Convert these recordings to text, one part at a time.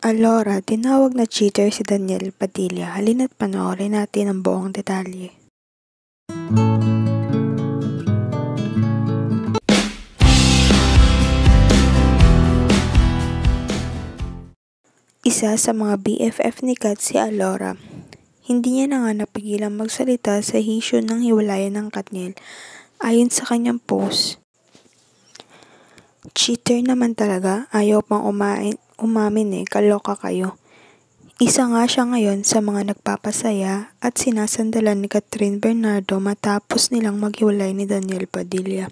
Alora, tinawag na cheater si Daniel Padilla. Halina't panoorin natin ang buong detalye. Isa sa mga BFF ni Kat si Alora. Hindi niya na nga napigilang magsalita sa issue ng hiwalayan ng Katniel. Ayon sa kanyang post, cheater naman talaga, ayaw pang umamin kaloka kayo. Isa nga siya ngayon sa mga nagpapasaya at sinasandalan ni Catherine Bernardo matapos nilang maghiwalay ni Daniel Padilla.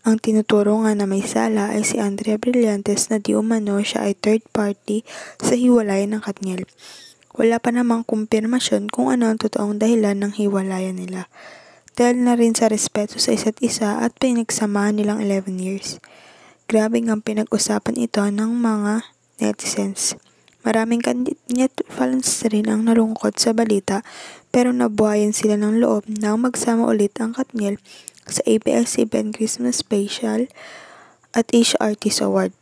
Ang tinuturo nga na may sala ay si Andrea Brillantes na di umano siya ay third party sa hiwalayan ng Katniel. Wala pa namang kumpirmasyon kung ano ang totoong dahilan ng hiwalayan nila. Dahil na rin sa respeto sa isa't isa at pinagsamahan nilang 11 years. Grabe ang pinag-usapan ito ng mga netizens. Maraming Kanyet fans rin ang nalungkot sa balita pero nabuhayan sila ng loob nang magsama ulit ang Katniel sa ABS-CBN Christmas Special at Asia Artist Award.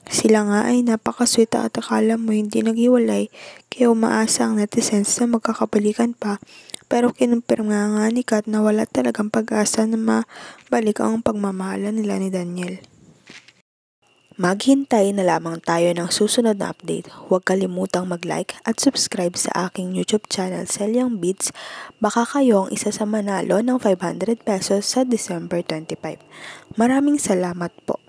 Sila nga ay napakasweet at akala mo hindi naghiwalay kaya umaasa ang netizens na magkakabalikan pa pero kinumpirma nga ni Kat na wala talagang pag-asa na mabalik ang pagmamahalan nila ni Daniel. Maghintay na lamang tayo ng susunod na update. Huwag kalimutang mag-like at subscribe sa aking YouTube channel Selyang Beats. Baka kayo ang isa sa manalo ng 500 pesos sa December 25. Maraming salamat po.